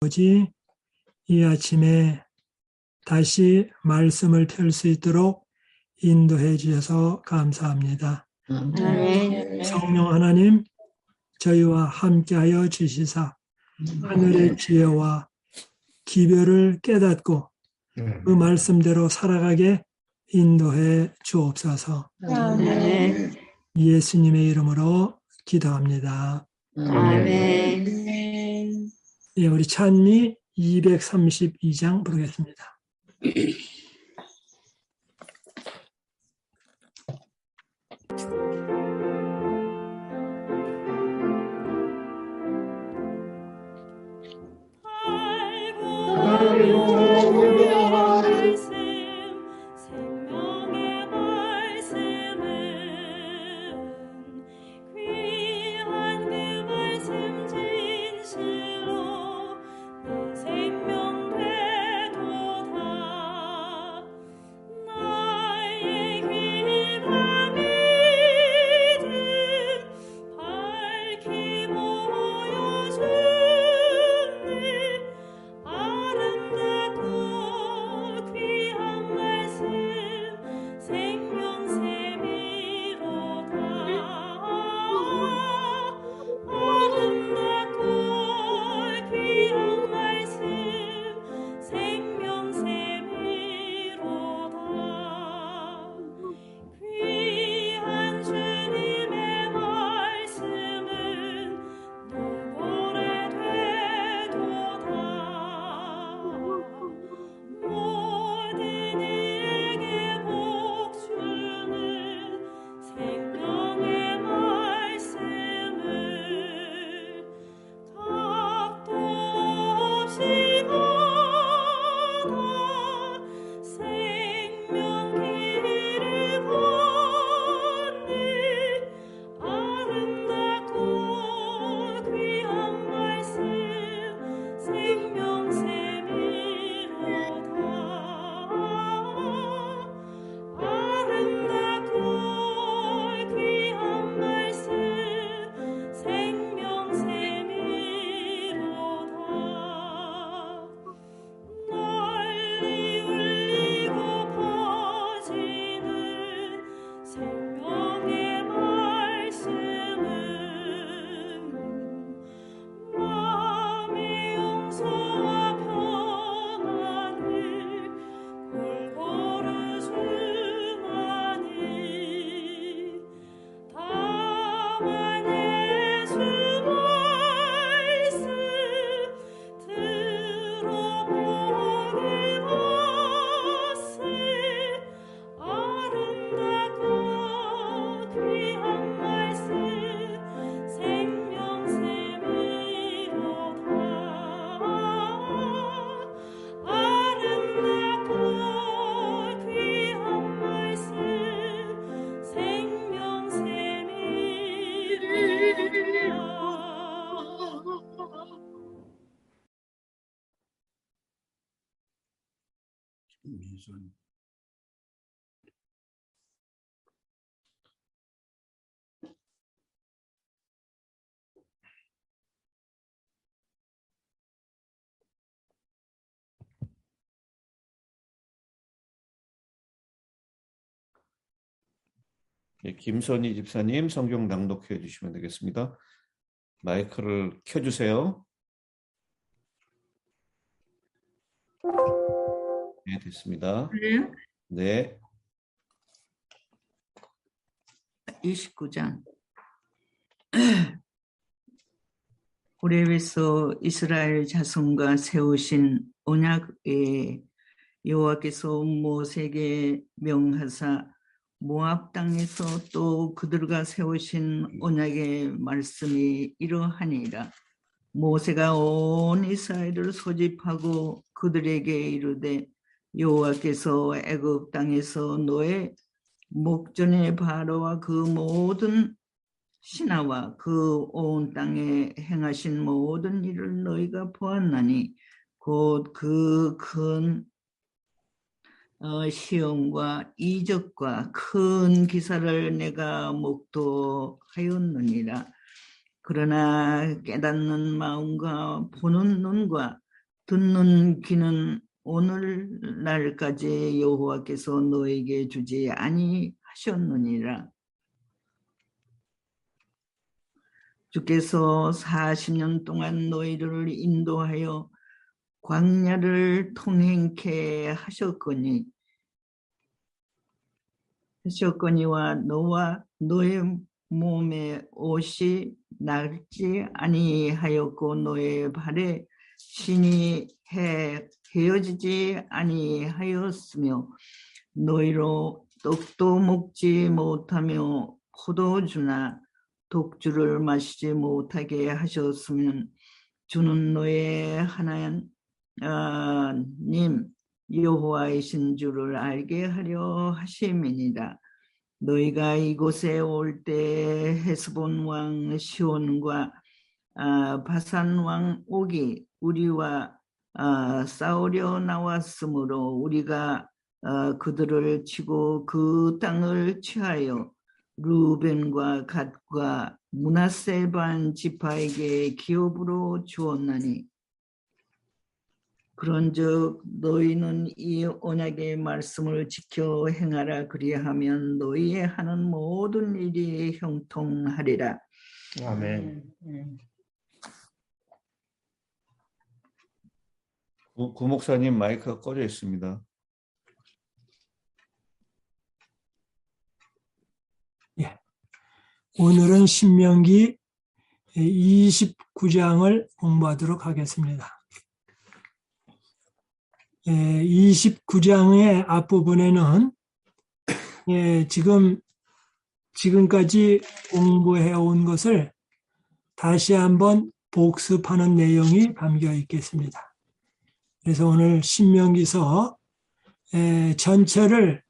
아버지, 이 아침에 다시 말씀을 펼 수 있도록 인도해 주셔서 감사합니다. 성령 하나님, 저희와 함께하여 주시사 하늘의 지혜와 기별을 깨닫고 그 말씀대로 살아가게 인도해 주옵소서. 예수님의 이름으로 기도합니다. 아멘. 예, 우리 찬미 232장 부르겠습니다. 네, 김선희 집사님 성경 낭독해 주시면 되겠습니다. 마이크를 켜주세요. 네, 됐습니다. 네. 29장. 호렙에서 이스라엘 자손과 세우신 언약에 여호와께서 모세에게 명하사 모압 땅에서 또 그들과 세우신 언약의 말씀이 이러하니라. 모세가 온 이스라엘을 소집하고 그들에게 이르되 여호와께서 애굽 땅에서 너의 목전의 바로와 그 모든 신하와 그 온 땅에 행하신 모든 일을 너희가 보았나니 곧 그 큰 시험과 이적과 큰 기사를 내가 목도하였느니라. 그러나 깨닫는 마음과 보는 눈과 듣는 귀는 오늘날까지 여호와께서 너에게 주지 아니하셨느니라. 주께서 40년 동안 너희를 인도하여 광야를 통행케 하셨거니와 너와 너의 몸에 옷이 낡지 아니하였고 너의 발에 신이 헤어지지 아니하였으며 너희로 떡도 먹지 못하며 포도주나 독주를 마시지 못하게 하셨으면 주는 너의 하나님 여호와이신 줄을 알게 하려 하심이니라. 너희가 이곳에 올 때 헤스본 왕 시온과 바산 왕 옥이 우리와 싸우려 나왔으므로 우리가 그들을 치고 그 땅을 취하여 루벤과 갓과 므낫세 반 지파에게 기업으로 주었나니 그런즉 너희는 이 언약의 말씀을 지켜 행하라. 그리하면 너희의 하는 모든 일이 형통하리라. 아멘. 구 목사님 마이크가 꺼져 있습니다. 예. 오늘은 신명기 29장을 공부하도록 하겠습니다. 29장의 앞부분에는 지금까지 공부해 온 것을 다시 한번 복습하는 내용이 담겨 있겠습니다. 그래서 오늘 신명기서 전체를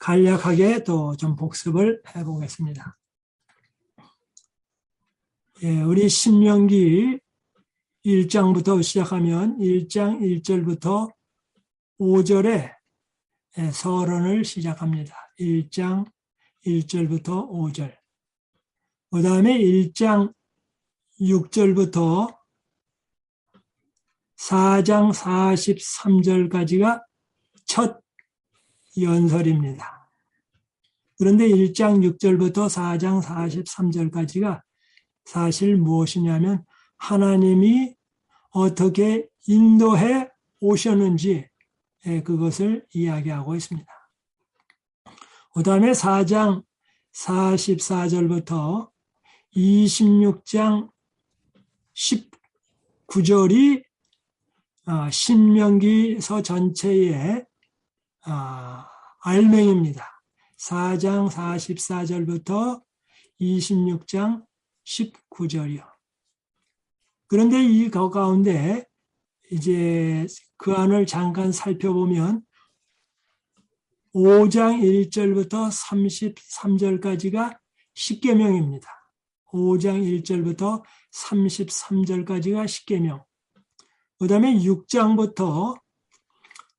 간략하게 또 좀 복습을 해보겠습니다. 우리 신명기 1장부터 시작하면 1장 1절부터 5절에 서론을 시작합니다. 1장 1절부터 5절. 그 다음에 1장 6절부터 4장 43절까지가 첫 연설입니다. 그런데 1장 6절부터 4장 43절까지가 사실 무엇이냐면 하나님이 어떻게 인도해 오셨는지 그것을 이야기하고 있습니다. 그 다음에 4장 44절부터 26장 19절이 신명기서 전체의 알맹입니다. 4장 44절부터 26장 19절이요. 그런데 이 가운데 이제 그 안을 잠깐 살펴보면 5장 1절부터 33절까지가 십계명입니다. 5장 1절부터 33절까지가 십계명. 그 다음에 6장부터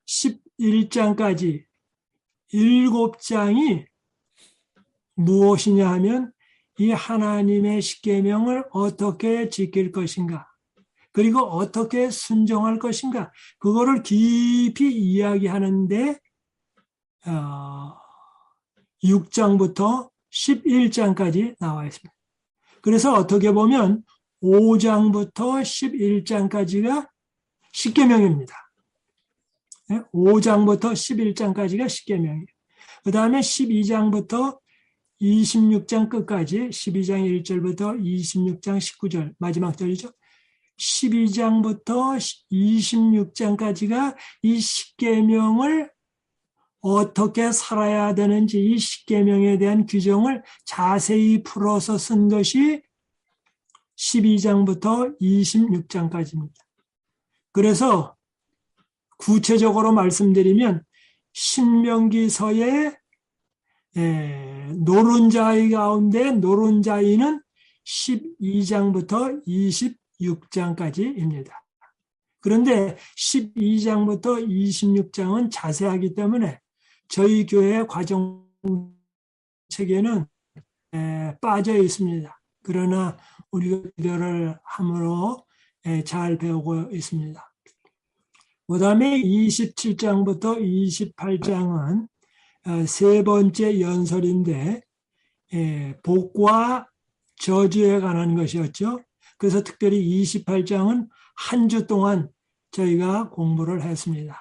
11장까지 7장이 무엇이냐 하면 이 하나님의 십계명을 어떻게 지킬 것인가, 그리고 어떻게 순종할 것인가, 그거를 깊이 이야기하는데 6장부터 11장까지 나와 있습니다. 그래서 어떻게 보면 5장부터 11장까지가 십계명입니다. 5장부터 11장까지가 십계명이에요. 그 다음에 12장부터 26장 끝까지 12장 1절부터 26장 19절 마지막 절이죠. 12장부터 26장까지가 이 십계명을 어떻게 살아야 되는지 이 십계명에 대한 규정을 자세히 풀어서 쓴 것이 12장부터 26장까지입니다. 그래서 구체적으로 말씀드리면 신명기서의 노른자의 가운데 노른자이는 12장부터 26장까지입니다. 그런데 12장부터 26장은 자세하기 때문에 저희 교회 과정책에는 빠져 있습니다. 그러나 우리가 기도를 함으로 잘 배우고 있습니다. 그 다음에 27장부터 28장은 세 번째 연설인데 복과 저주에 관한 것이었죠. 그래서 특별히 28장은 한 주 동안 저희가 공부를 했습니다.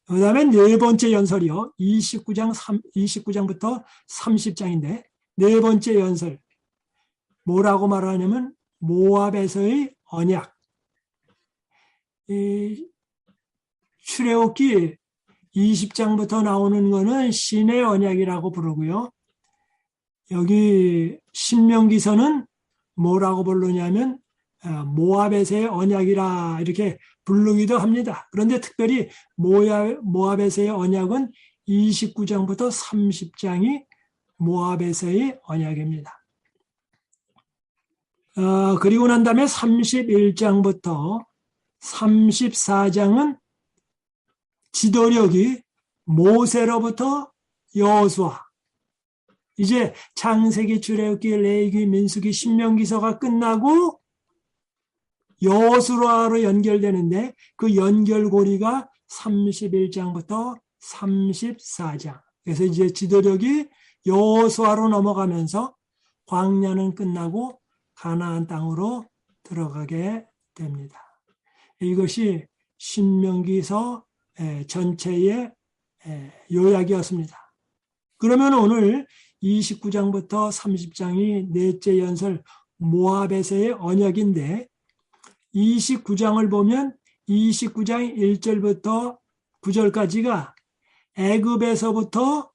그 다음에 네 번째 연설이요. 29장부터 30장인데 네 번째 연설. 뭐라고 말하냐면 모압에서의 언약. 출애굽기 20장부터 나오는 거는 신의 언약이라고 부르고요. 여기 신명기서는 뭐라고 부르냐면 모압에서의 언약이라 이렇게 부르기도 합니다. 그런데 특별히 모압에서의 언약은 29장부터 30장이 모압에서의 언약입니다. 그리고 난 다음에 31장부터 34장은 지도력이 모세로부터 여호수아, 이제 창세기, 출애굽기, 레위기, 민수기, 신명기서가 끝나고 여호수아로 연결되는데 그 연결고리가 31장부터 34장. 그래서 이제 지도력이 여호수아로 넘어가면서 광야는 끝나고 가나안 땅으로 들어가게 됩니다. 이것이 신명기서 전체의 요약이었습니다. 그러면 오늘 29장부터 30장이 넷째 연설 모압에서의 언약인데 29장을 보면 29장 1절부터 9절까지가 애굽에서부터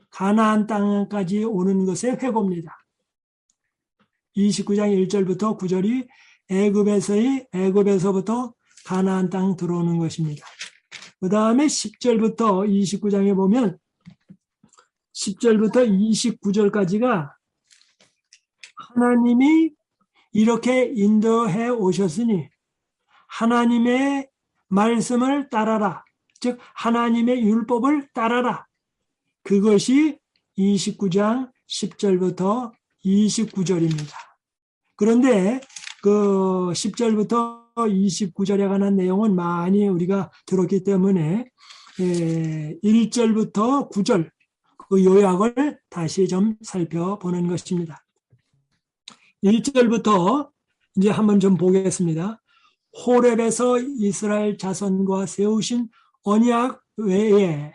가나안 땅까지 오는 것의 회고입니다. 29장 1절부터 9절이 애굽에서부터 가나안 땅 들어오는 것입니다. 그 다음에 10절부터 29장에 보면 10절부터 29절까지가 하나님이 이렇게 인도해 오셨으니 하나님의 말씀을 따라라. 즉 하나님의 율법을 따라라. 그것이 29장 10절부터 29절입니다. 그런데 그 10절부터 29절에 관한 내용은 많이 우리가 들었기 때문에 1절부터 9절 그 요약을 다시 좀 살펴보는 것입니다. 1절부터 이제 한번 좀 보겠습니다. 호렙에서 이스라엘 자손과 세우신 언약 외에,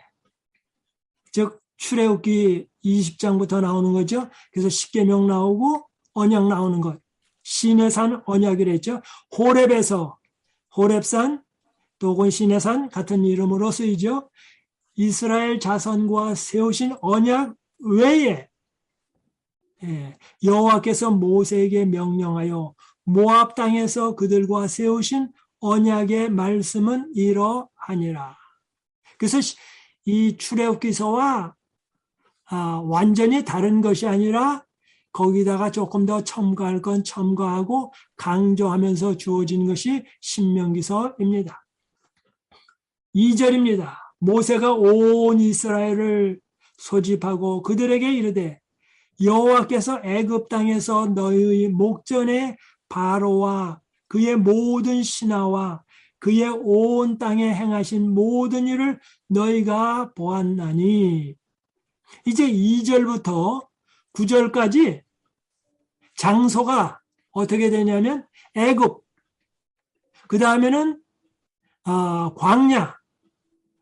즉 출애굽기 20장부터 나오는 거죠. 그래서 십계명 나오고 언약 나오는 것. 시내산 언약이랬죠. 호렙에서, 호렙산 또는 시내산 같은 이름으로 쓰이죠. 이스라엘 자손과 세우신 언약 외에 여호와께서 모세에게 명령하여 모압 땅에서 그들과 세우신 언약의 말씀은 이러하니라. 그래서 이 출애굽기서와 완전히 다른 것이 아니라 거기다가 조금 더 첨가할 건 첨가하고 강조하면서 주어진 것이 신명기서입니다. 2절입니다. 모세가 온 이스라엘을 소집하고 그들에게 이르되 여호와께서 애굽 땅에서 너희의 목전에 바로와 그의 모든 신하와 그의 온 땅에 행하신 모든 일을 너희가 보았나니. 이제 2절부터 9절까지 장소가 어떻게 되냐면 애굽, 그 다음에는 광야,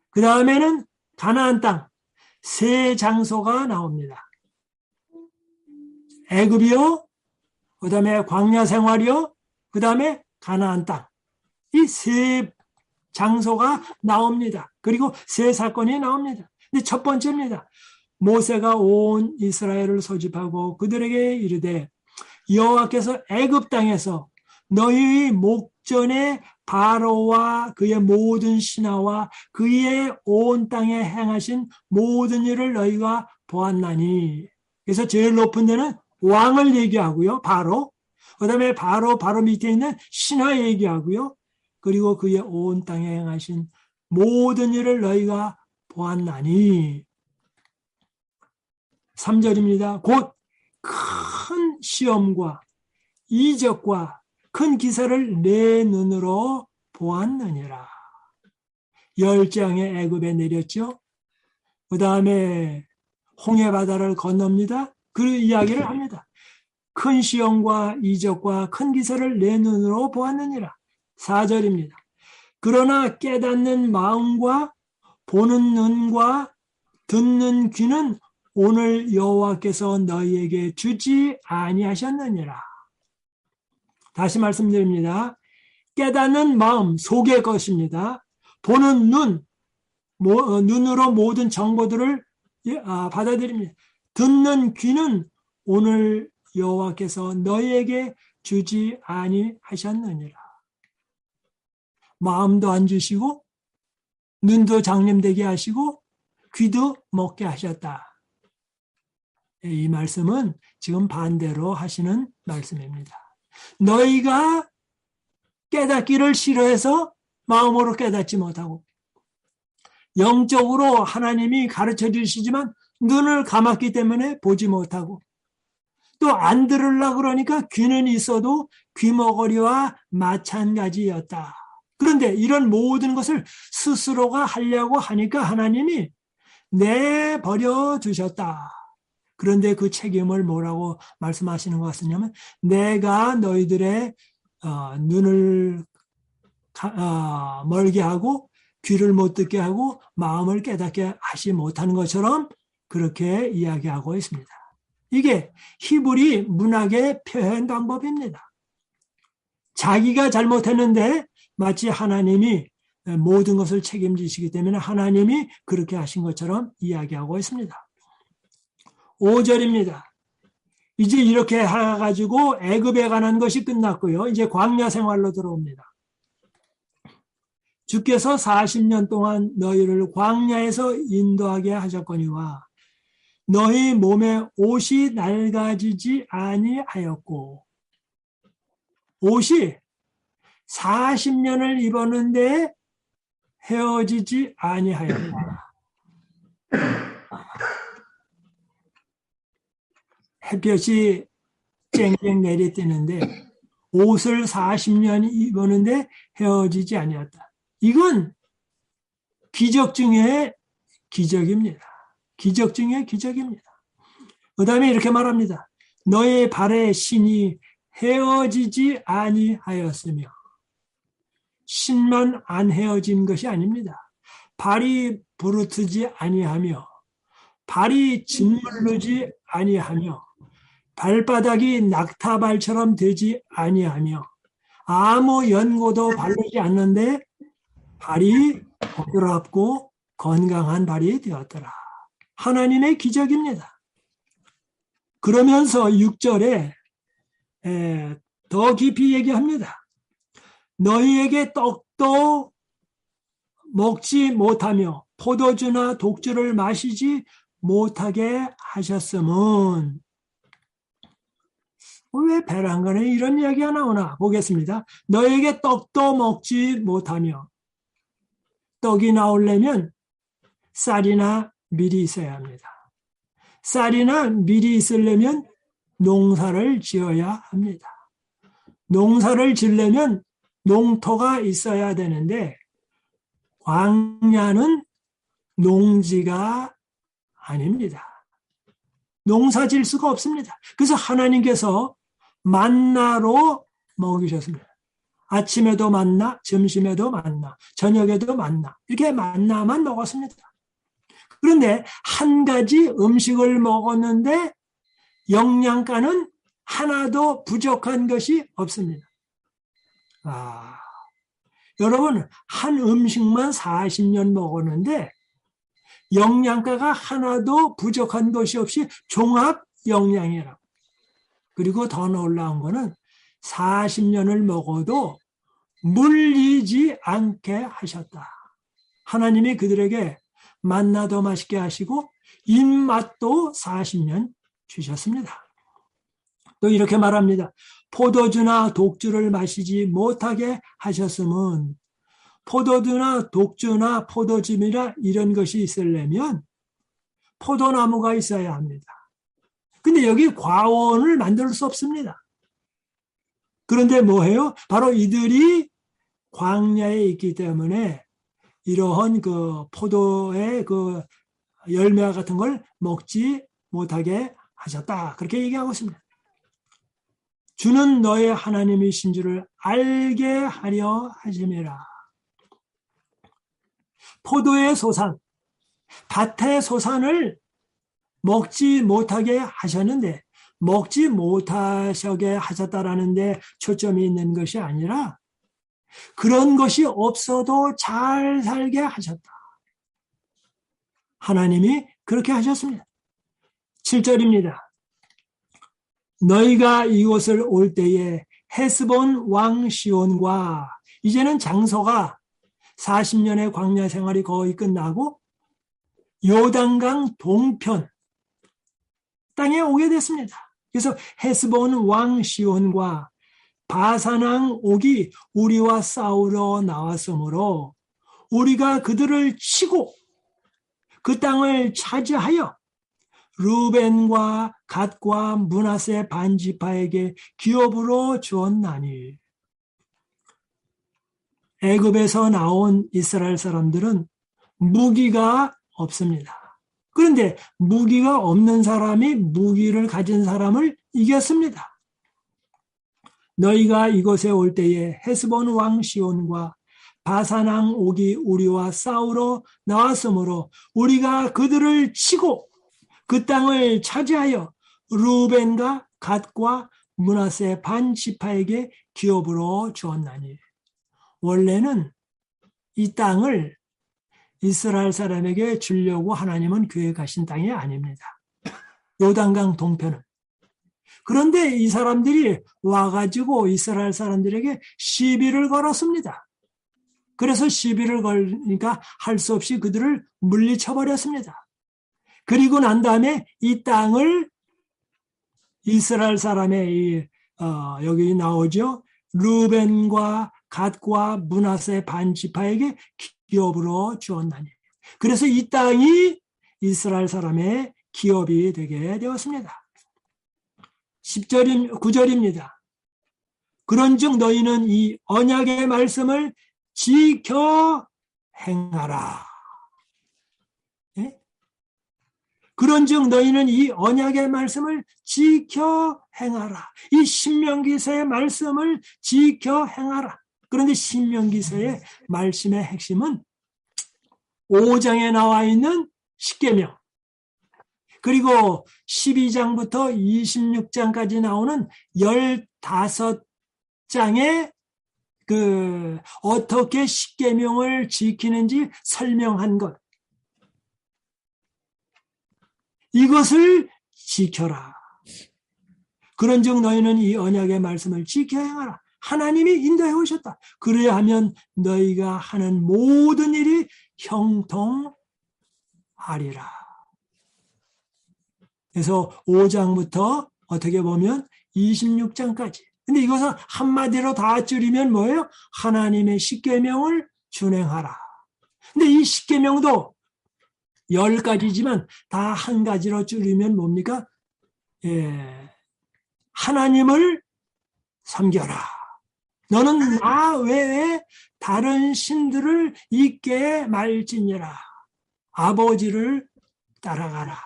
그 다음에는 가나안 땅, 세 장소가 나옵니다. 애굽이요, 그 다음에 광야 생활이요, 그 다음에 가나안 땅. 이 세 장소가 나옵니다. 그리고 세 사건이 나옵니다. 근데 첫 번째입니다. 모세가 온 이스라엘을 소집하고 그들에게 이르되 여호와께서 애굽 땅에서 너희의 목전에 바로와 그의 모든 신하와 그의 온 땅에 행하신 모든 일을 너희가 보았나니. 그래서 제일 높은 데는 왕을 얘기하고요. 바로. 그 다음에 바로 밑에 있는 신하 얘기하고요. 그리고 그의 온 땅에 행하신 모든 일을 너희가 보았나니. 3절입니다. 곧 큰 시험과 이적과 큰 기사를 내 눈으로 보았느니라. 열장의 애굽에 내렸죠. 그 다음에 홍해바다를 건넙니다. 그 이야기를 합니다. 큰 시험과 이적과 큰 기사를 내 눈으로 보았느니라. 4절입니다. 그러나 깨닫는 마음과 보는 눈과 듣는 귀는 오늘 여호와께서 너희에게 주지 아니하셨느니라. 다시 말씀드립니다. 깨닫는 마음, 속의 것입니다. 보는 눈, 눈으로 모든 정보들을 받아들입니다. 듣는 귀는 오늘 여호와께서 너희에게 주지 아니하셨느니라. 마음도 안 주시고 눈도 장님되게 하시고 귀도 먹게 하셨다. 이 말씀은 지금 반대로 하시는 말씀입니다. 너희가 깨닫기를 싫어해서 마음으로 깨닫지 못하고 영적으로 하나님이 가르쳐 주시지만 눈을 감았기 때문에 보지 못하고 또 안 들으려고 그러니까 귀는 있어도 귀머거리와 마찬가지였다. 그런데 이런 모든 것을 스스로가 하려고 하니까 하나님이 내버려 두셨다. 그런데 그 책임을 뭐라고 말씀하시는 것 같으냐면 내가 너희들의 눈을 멀게 하고 귀를 못 듣게 하고 마음을 깨닫게 하지 못하는 것처럼 그렇게 이야기하고 있습니다. 이게 히브리 문학의 표현 방법입니다. 자기가 잘못했는데 마치 하나님이 모든 것을 책임지시기 때문에 하나님이 그렇게 하신 것처럼 이야기하고 있습니다. 5절입니다. 이제 이렇게 해가지고 애굽에 관한 것이 끝났고요. 이제 광야 생활로 들어옵니다. 주께서 40년 동안 너희를 광야에서 인도하게 하셨거니와 너희 몸에 옷이 낡아지지 아니하였고 옷이 40년을 입었는데 헤어지지 아니하였다. 햇볕이 쨍쨍 내리쬐는데 옷을 40년 입었는데 헤어지지 아니었다. 이건 기적 중에 기적입니다. 기적 중에 기적입니다. 그 다음에 이렇게 말합니다. 너의 발의 신이 헤어지지 아니하였으며 신만 안 헤어진 것이 아닙니다. 발이 부르트지 아니하며 발이 짓무르지 아니하며 발바닥이 낙타발처럼 되지 아니하며 아무 연고도 바르지 않는데 발이 부드럽고 건강한 발이 되었더라. 하나님의 기적입니다. 그러면서 6절에 더 깊이 얘기합니다. 너희에게 떡도 먹지 못하며 포도주나 독주를 마시지 못하게 하셨음은 왜 베란간에 이런 이야기가 나오나 보겠습니다. 너에게 떡도 먹지 못하며 떡이 나오려면 쌀이나 밀이 있어야 합니다. 쌀이나 밀이 있으려면 농사를 지어야 합니다. 농사를 지으려면 농토가 있어야 되는데 광야는 농지가 아닙니다. 농사 질 수가 없습니다. 그래서 하나님께서 만나로 먹이셨습니다. 아침에도 만나, 점심에도 만나, 저녁에도 만나, 이렇게 만나만 먹었습니다. 그런데 한 가지 음식을 먹었는데 영양가는 하나도 부족한 것이 없습니다. 여러분, 한 음식만 40년 먹었는데 영양가가 하나도 부족한 것이 없이 종합 영양이라고. 그리고 더 놀라운 거는 40년을 먹어도 물리지 않게 하셨다. 하나님이 그들에게 만나도 맛있게 하시고 입맛도 40년 주셨습니다. 또 이렇게 말합니다. 포도주나 독주를 마시지 못하게 하셨음은 포도주나 독주나 포도즙이나 이런 것이 있으려면 포도나무가 있어야 합니다. 근데 여기 과원을 만들 수 없습니다. 그런데 뭐해요? 바로 이들이 광야에 있기 때문에 이러한 그 포도의 그 열매와 같은 걸 먹지 못하게 하셨다. 그렇게 얘기하고 있습니다. 주는 너의 하나님이신 줄을 알게 하려 하심이라. 포도의 소산, 밭의 소산을 먹지 못하게 하셨는데 먹지 못하게 하셨다라는 데 초점이 있는 것이 아니라 그런 것이 없어도 잘 살게 하셨다. 하나님이 그렇게 하셨습니다. 7절입니다. 너희가 이곳을 올 때에 헤스본 왕 시온과 이제는 장소가 40년의 광야 생활이 거의 끝나고 요단강 동편 땅에 오게 됐습니다. 그래서 헤스본 왕 시온과 바산왕 옥이 우리와 싸우러 나왔으므로 우리가 그들을 치고 그 땅을 차지하여 루벤과 갓과 므낫세 반지파에게 기업으로 주었나니. 애굽에서 나온 이스라엘 사람들은 무기가 없습니다. 그런데 무기가 없는 사람이 무기를 가진 사람을 이겼습니다. 너희가 이곳에 올 때에 헤스본 왕 시온과 바산 왕 옥이 우리와 싸우러 나왔으므로 우리가 그들을 치고 그 땅을 차지하여 루벤과 갓과 므낫세 반지파에게 기업으로 주었나니. 원래는 이 땅을 이스라엘 사람에게 주려고 하나님은 계획하신 땅이 아닙니다. 요단강 동편은. 그런데 이 사람들이 와가지고 이스라엘 사람들에게 시비를 걸었습니다. 그래서 시비를 걸으니까 할 수 없이 그들을 물리쳐버렸습니다. 그리고 난 다음에 이 땅을 이스라엘 사람의 여기 나오죠. 루벤과 갓과 므낫세 반지파에게 기업으로 주었나니. 그래서 이 땅이 이스라엘 사람의 기업이 되게 되었습니다. 9절입니다. 그런즉 너희는 이 언약의 말씀을 지켜 행하라. 예? 그런즉 너희는 이 언약의 말씀을 지켜 행하라. 이 신명기서의 말씀을 지켜 행하라. 그런데 신명기서의 말씀의 핵심은 5장에 나와 있는 십계명, 그리고 12장부터 26장까지 나오는 15장의 어떻게 십계명을 지키는지 설명한 것. 이것을 지켜라. 그런즉 너희는 이 언약의 말씀을 지켜 행하라. 하나님이 인도해 오셨다. 그래야 하면 너희가 하는 모든 일이 형통하리라. 그래서 5장부터 어떻게 보면 26장까지. 근데 이것은 한마디로 다 줄이면 뭐예요? 하나님의 십계명을 준행하라. 근데 이 십계명도 10가지지만 다 한 가지로 줄이면 뭡니까? 하나님을 섬겨라. 너는 나 외에 다른 신들을 잊게 말지니라. 아버지를 따라가라.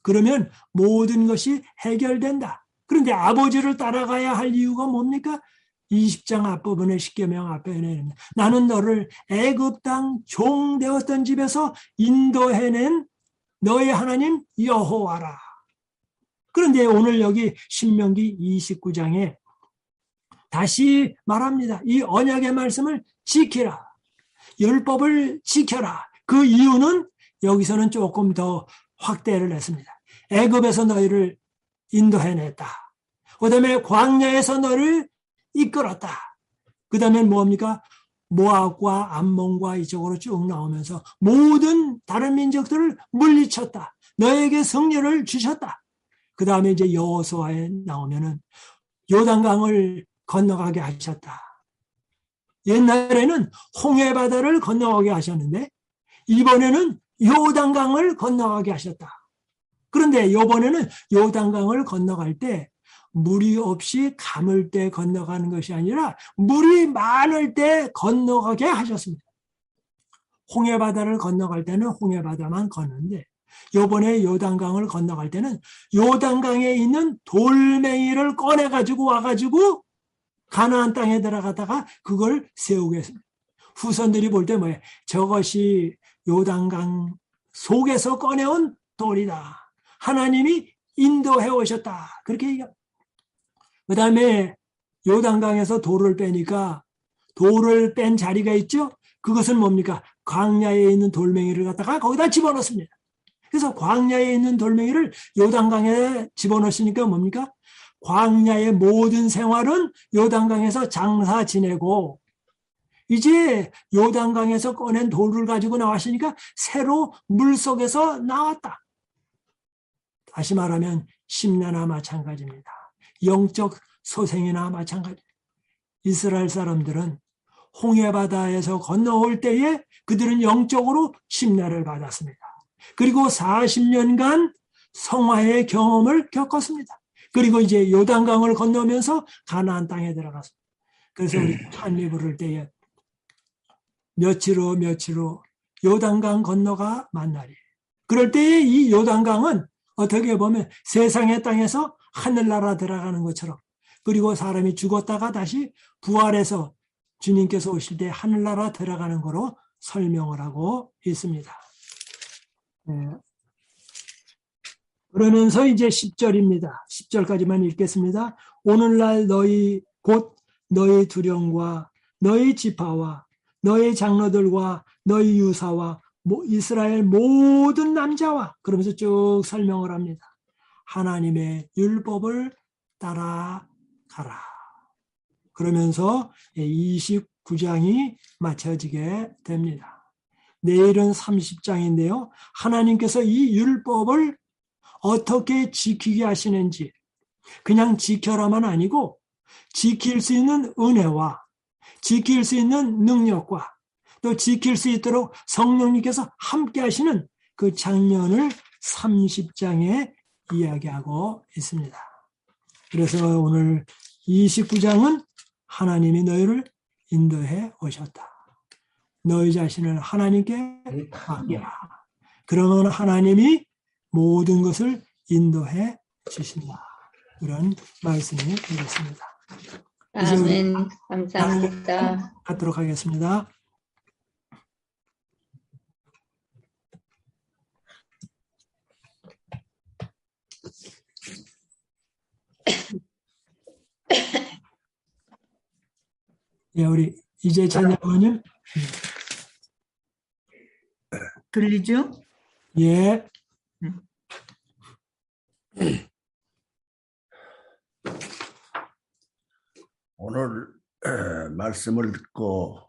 그러면 모든 것이 해결된다. 그런데 아버지를 따라가야 할 이유가 뭡니까? 20장 앞부분의 십계명 앞에는 나는 너를 애굽 땅 종 되었던 집에서 인도해낸 너의 하나님 여호와라. 그런데 오늘 여기 신명기 29장에 다시 말합니다. 이 언약의 말씀을 지키라. 율법을 지켜라. 그 이유는 여기서는 조금 더 확대를 했습니다. 애굽에서 너희를 인도해냈다. 그 다음에 광야에서 너를 이끌었다. 그 다음에 뭡니까? 모압과 암몬과 이쪽으로 쭉 나오면서 모든 다른 민족들을 물리쳤다. 너에게 승리를 주셨다. 그 다음에 이제 여호수아에 나오면은 요단강을 건너가게 하셨다. 옛날에는 홍해바다를 건너가게 하셨는데 이번에는 요단강을 건너가게 하셨다. 그런데 이번에는 요단강을 건너갈 때 물이 없이 가물 때 건너가는 것이 아니라 물이 많을 때 건너가게 하셨습니다. 홍해바다를 건너갈 때는 홍해바다만 걷는데 요번에 요단강을 건너갈 때는 요단강에 있는 돌멩이를 꺼내가지고 와가지고 가나안 땅에 들어가다가 그걸 세우겠습니다. 후손들이 볼 때 뭐예요? 저것이 요단강 속에서 꺼내온 돌이다. 하나님이 인도해 오셨다. 그렇게 얘기합니다. 그 다음에 요단강에서 돌을 빼니까 돌을 뺀 자리가 있죠? 그것은 뭡니까? 광야에 있는 돌멩이를 갖다가 거기다 집어넣습니다. 그래서 광야에 있는 돌멩이를 요단강에 집어넣으니까 뭡니까? 광야의 모든 생활은 요단강에서 장사 지내고 이제 요단강에서 꺼낸 돌을 가지고 나왔으니까 새로 물속에서 나왔다. 다시 말하면 심나나 마찬가지입니다. 영적 소생이나 마찬가지. 이스라엘 사람들은 홍해바다에서 건너올 때에 그들은 영적으로 심나를 받았습니다. 그리고 40년간 성화의 경험을 겪었습니다. 그리고 이제 요단강을 건너면서 가나안 땅에 들어갔습니다. 그래서 우리 한리 부를 때에 며칠 후 요단강 건너가 만나리. 그럴 때에 이 요단강은 어떻게 보면 세상의 땅에서 하늘나라 들어가는 것처럼 그리고 사람이 죽었다가 다시 부활해서 주님께서 오실 때 하늘나라 들어가는 거로 설명을 하고 있습니다. 네. 그러면서 이제 10절입니다. 10절까지만 읽겠습니다. 오늘날 너희 곧 너희 두령과 너희 지파와 너희 장로들과 너희 유사와 이스라엘 모든 남자와 그러면서 쭉 설명을 합니다. 하나님의 율법을 따라가라. 그러면서 29장이 마쳐지게 됩니다. 내일은 30장인데요. 하나님께서 이 율법을 어떻게 지키게 하시는지 그냥 지켜라만 아니고 지킬 수 있는 은혜와 지킬 수 있는 능력과 또 지킬 수 있도록 성령님께서 함께 하시는 그 장면을 30장에 이야기하고 있습니다. 그래서 오늘 29장은 하나님이 너희를 인도해 오셨다. 너희 자신을 하나님께 맡겨라. 그러면 하나님이 모든 것을 인도해 주신다. 이런 말씀이 되겠습니다. 아멘. 감사합니다. 갖도록 하겠습니다. 예, 우리 이제 찬양원님. 들리죠? 예. 오늘 말씀을 듣고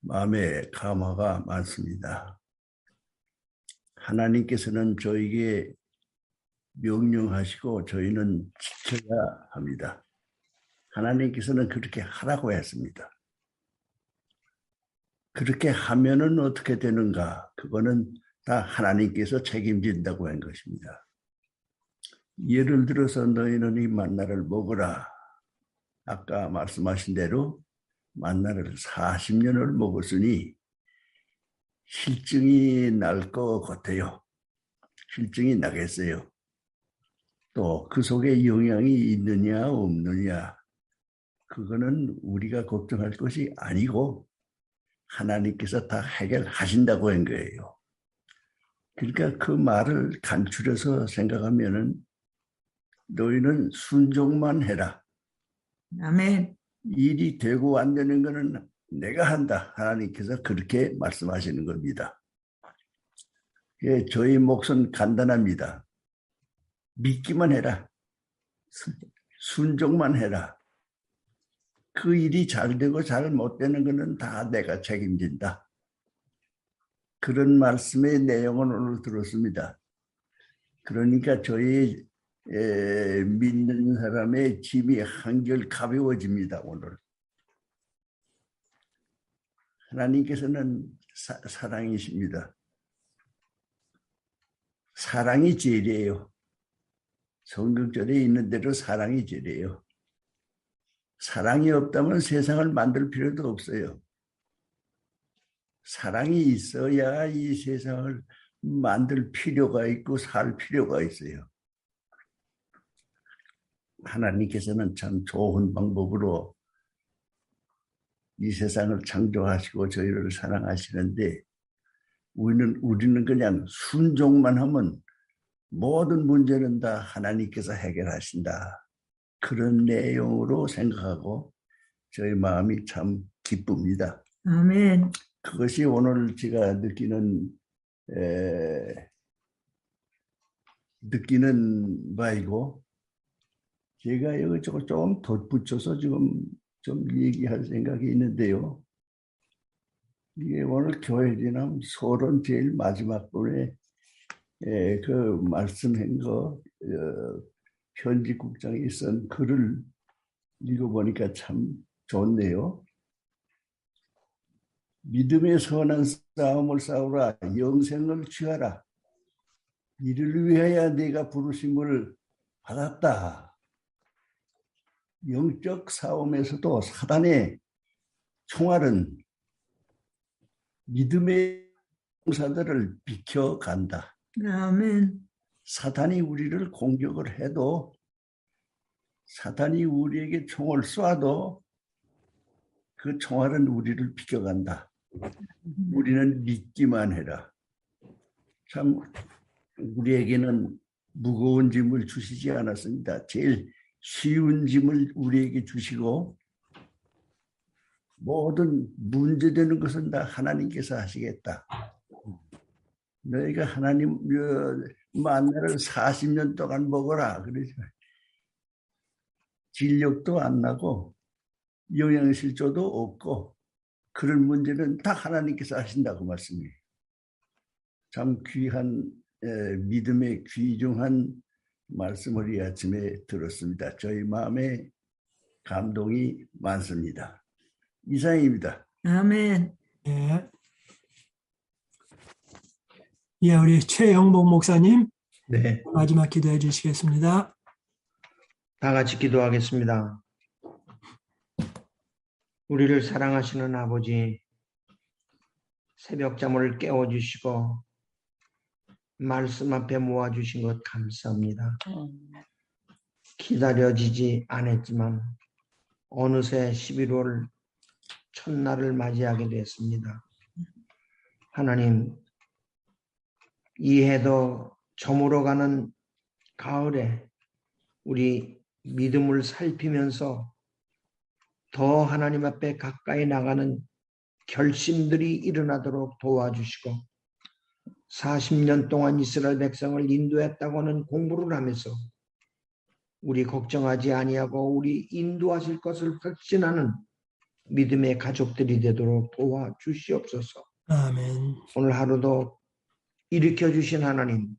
마음에 감화가 많습니다. 하나님께서는 저에게 명령하시고 저희는 지켜야 합니다. 하나님께서는 그렇게 하라고 했습니다. 그렇게 하면은 어떻게 되는가? 그거는 다 하나님께서 책임진다고 한 것입니다. 예를 들어서 너희는 이 만나를 먹어라. 아까 말씀하신 대로 만나를 40년을 먹었으니 실증이 날 것 같아요. 실증이 나겠어요. 또 그 속에 영향이 있느냐 없느냐 그거는 우리가 걱정할 것이 아니고 하나님께서 다 해결하신다고 한 거예요. 그러니까 그 말을 간추려서 생각하면은 너희는 순종만 해라. 아멘. 일이 되고 안 되는 것은 내가 한다. 하나님께서 그렇게 말씀하시는 겁니다. 예, 저희 몫은 간단합니다. 믿기만 해라. 순종만 해라. 그 일이 잘 되고 잘 못 되는 것은 다 내가 책임진다. 그런 말씀의 내용을 오늘 들었습니다. 그러니까 저희 믿는 사람의 짐이 한결 가벼워집니다. 오늘 하나님께서는 사랑이십니다. 사랑이 제일이에요. 성경절에 있는 대로 사랑이 제일이에요. 사랑이 없다면 세상을 만들 필요도 없어요. 사랑이 있어야 이 세상을 만들 필요가 있고 살 필요가 있어요. 하나님께서는 참 좋은 방법으로 이 세상을 창조하시고 저희를 사랑하시는데 우리는 그냥 순종만 하면 모든 문제는 다 하나님께서 해결하신다. 그런 내용으로 생각하고 저희 마음이 참 기쁩니다. 아멘. 그것이 오늘 제가 느끼는 바이고 제가 여기저기 좀 덧붙여서 지금 좀 얘기할 생각이 있는데요. 이게 오늘 교회 지난 서론 제일 마지막 번에 그 말씀한 거 편집국장이 쓴 글을 읽어보니까 참 좋네요. 믿음의 선한 싸움을 싸우라. 영생을 취하라. 이를 위하여 네가 부르심을 받았다. 영적 싸움에서도 사단의 총알은 믿음의 용사들을 비켜간다. 아멘. 사단이 우리를 공격을 해도 사단이 우리에게 총을 쏴도 그 총알은 우리를 비켜간다. 우리는 믿기만 해라. 참 우리에게는 무거운 짐을 주시지 않았습니다. 제일 쉬운 짐을 우리에게 주시고 모든 문제되는 것은 다 하나님께서 하시겠다. 너희가 하나님 만나를 40년 동안 먹어라. 그러죠. 진력도 안 나고 영양실조도 없고 그런 문제는 다 하나님께서 하신다고 말씀이에요. 참 귀한 믿음의 귀중한 말씀을 이 아침에 들었습니다. 저희 마음에 감동이 많습니다. 이상입니다. 아멘. 예. 예, 우리 최영복 목사님 네, 마지막 기도해 주시겠습니다. 다 같이 기도하겠습니다. 우리를 사랑하시는 아버지, 새벽잠을 깨워주시고 말씀 앞에 모아주신 것 감사합니다. 기다려지지 않았지만 어느새 11월 첫날을 맞이하게 됐습니다. 하나님, 이 해도 저물어가는 가을에 우리 믿음을 살피면서 더 하나님 앞에 가까이 나가는 결심들이 일어나도록 도와주시고 40년 동안 이스라엘 백성을 인도했다고는 공부를 하면서 우리 걱정하지 아니하고 우리 인도하실 것을 확신하는 믿음의 가족들이 되도록 도와주시옵소서. 아멘. 오늘 하루도 일으켜주신 하나님,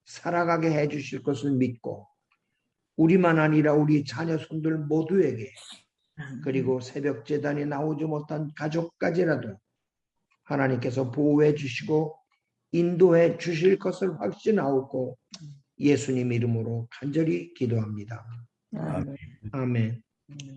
살아가게 해주실 것을 믿고 우리만 아니라 우리 자녀 손들 모두에게 그리고 새벽 제단에 나오지 못한 가족까지라도 하나님께서 보호해 주시고 인도해 주실 것을 확신하고 예수님 이름으로 간절히 기도합니다. 아멘. 아멘.